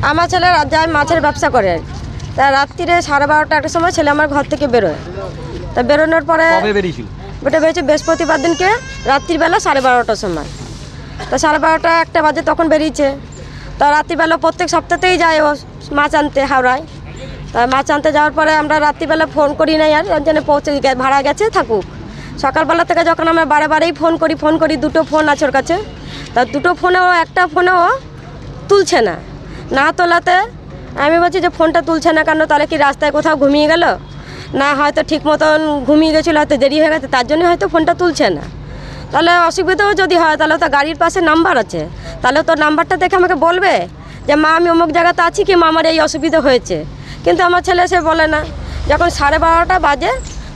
আমার ছেলে যায় মাছের ব্যবসা করে, তা রাত্রিরে 12:30 একটা সময় ছেলে আমার ঘর থেকে বেরোয়। তা বেরোনোর পরে ওটা বেরিয়েছে বৃহস্পতিবার দিনকে রাত্রিবেলা 12:30টার সময়। তা 12:30 একটা বাজে তখন বেরিয়েছে। তা রাত্রিবেলা প্রত্যেক সপ্তাহতেই যায় ও মাছ আনতে হাওড়ায়। তা মাছ আনতে যাওয়ার পরে আমরা রাত্রিবেলা ফোন করি নাই, আর যেন পৌঁছে ভাড়া গেছে থাকুক। সকালবেলা থেকে যখন আমরা বারেই ফোন করি, দুটো ফোন আছে ওর কাছে। তা দুটো ফোনেও একটা ফোনেও তুলছে না তোলাতে আমি বলছি যে ফোনটা তুলছে না কেন, তাহলে কি রাস্তায় কোথাও ঘুমিয়ে গেল, না হয়তো ঠিক মতন ঘুমিয়ে গেছিলো, হয়তো দেরি হয়ে গেছে তার জন্য হয়তো ফোনটা তুলছে না। তাহলে অসুবিধাও যদি হয় তাহলে তো গাড়ির পাশে নাম্বার আছে, তাহলে তোর নাম্বারটা দেখে আমাকে বলবে যে মা আমি অমুক জায়গাতে আছি কি মা আমার এই অসুবিধা হয়েছে। কিন্তু আমার ছেলে সে বলে না। যখন 12:30 বাজে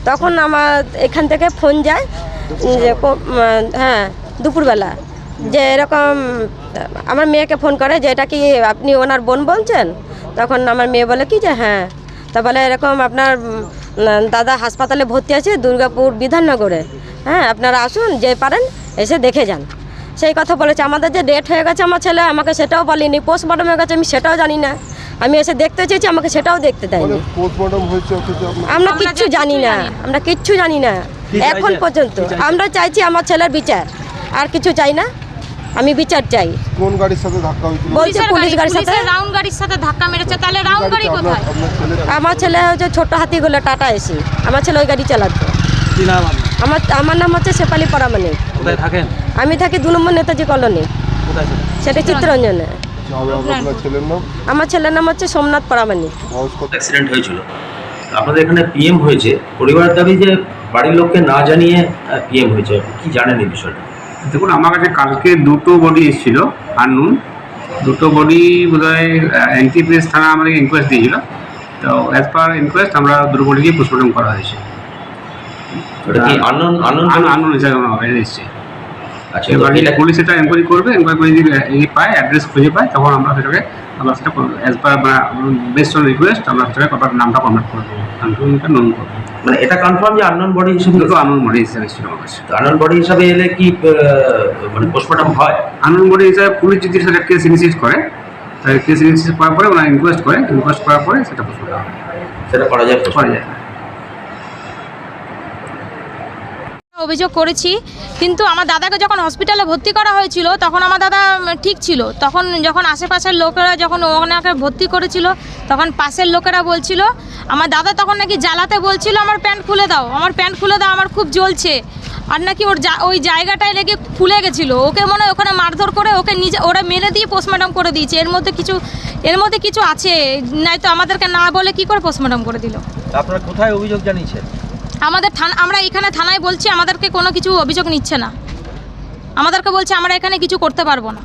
তখন আমার এখান থেকে ফোন যায় যে হ্যাঁ দুপুরবেলা যে এরকম আমার মেয়েকে ফোন করে যে এটা কি আপনি ওনার বোন বলছেন। তখন আমার মেয়ে বলে কি যে হ্যাঁ। তা বলে এরকম আপনার দাদা হাসপাতালে ভর্তি আছে দুর্গাপুর বিধাননগরে, হ্যাঁ আপনারা আসুন যে পারেন এসে দেখে যান। সেই কথা বলেছে। আমাদের যে ডেট হয়ে গেছে আমার ছেলে আমাকে সেটাও বলেনি, পোস্টমর্টম হয়ে গেছে আমি সেটাও জানি না। আমি এসে দেখতে চেয়েছি আমাকে সেটাও দেখতে দেয়নি। আমরা কিচ্ছু জানি না এখন পর্যন্ত। আমরা চাইছি আমার ছেলের বিচার, আর কিছু চাই না। আমি বিচার চাই। কোন গাড়ির সাথে ধাক্কা হয়েছিল? বলছে পুলিশ গাড়ির সাথে, রাউন্ড গাড়ির সাথে ধাক্কা মেরেছে। তাহলে রাউন্ড গাড়ি কোথায়? আমার ছেলে হচ্ছে ছোট হাতিগুলো টাটা এসি, আমার ছেলে ওই গাড়ি চালাতো। কি নাম আপনার? আমার নাম হচ্ছে শেফালি পরামানিক। কোথায় থাকেন? আমি থাকি 2 নম্বর নেতাজি কলোনি, কোথায় থাকেন? সেটা চিত্তরঞ্জনে। আপনার ছেলের নাম? আমার ছেলের নাম হচ্ছে সোমনাথ পরামানিক। অ্যাক্সিডেন্ট হয়েছিল, আপনাদের এখানে পিএম হয়েছে, পরিবারের দাবি যে বাড়ির লোককে না জানিয়ে পিএম হয়েছে, কি জানেন এই বিষয়টা? দেখুন, আমার কাছে কালকে 2টো বডি এসেছিল আননোন। 2টো বডি বোধহয় এনটিপিএস থানা আমাদেরকে ইনকোয়েস্ট দিয়েছিল। তো অ্যাজ পার ইনকোয়েস্ট আমরা 2 বডিকে পোস্টমর্টম করা হয়েছে। ওটা কি আননোন হিসাবে আমার এসেছে। আচ্ছা, এবারে পুলিশ এটা এনকোয়ারি করবে, এনকোয়ারি করে যদি পায় অ্যাড্রেস খুঁজে পায় তখন আমরা সেটাকে সেটা as per best on request আমরা সেটাকে কটার নামটা কনভার্ট করে দেবো, কনফার্মটা নন করবো। মানে এটা কনফার্ম যে আননোন বডি হিসেবে? দুটো আননোন বডি হিসাবে ছিল আমার কাছে। আননোন বডি হিসাবে এলে কি মানে পোস্টমর্টম হয়? আননোন বডি হিসাবে পুলিশ যদি সেটা কেস ইনিশিয়েট করে, তাহলে কেস ইনিশিয়েট করার পরে ওনারা ইনকোয়েস্ট করার পরে সেটা পোস্টমর্টম হয়, সেটা করা যায়। অভিযোগ করেছি, কিন্তু আমার দাদাকে যখন হসপিটালে ভর্তি করা হয়েছিল তখন আমার দাদা ঠিক ছিল। তখন যখন আশেপাশের লোকেরা যখন ওনাকে ভর্তি করেছিল তখন পাশের লোকেরা বলছিল আমার দাদা তখন নাকি জ্বালাতে বলছিল আমার প্যান্ট খুলে দাও, আমার খুব জ্বলছে। আর নাকি ওই জায়গাটায় লেগে ফুলে গেছিলো। ওকে মনে হয় ওখানে মারধর করে ওকে ওরা মেরে দিয়ে পোস্টমর্টম করে দিয়েছে। এর মধ্যে কিছু আছে, নাই তো আমাদেরকে না বলে কি করে পোস্টমর্টম করে দিল। আপনারা কোথায় অভিযোগ জানিয়েছেন? আমরা এখানে থানায় বলছি, আমাদেরকে কোনো কিছু অভিযোগ নিচ্ছে না। আমাদেরকে বলছে আমরা এখানে কিছু করতে পারবো না।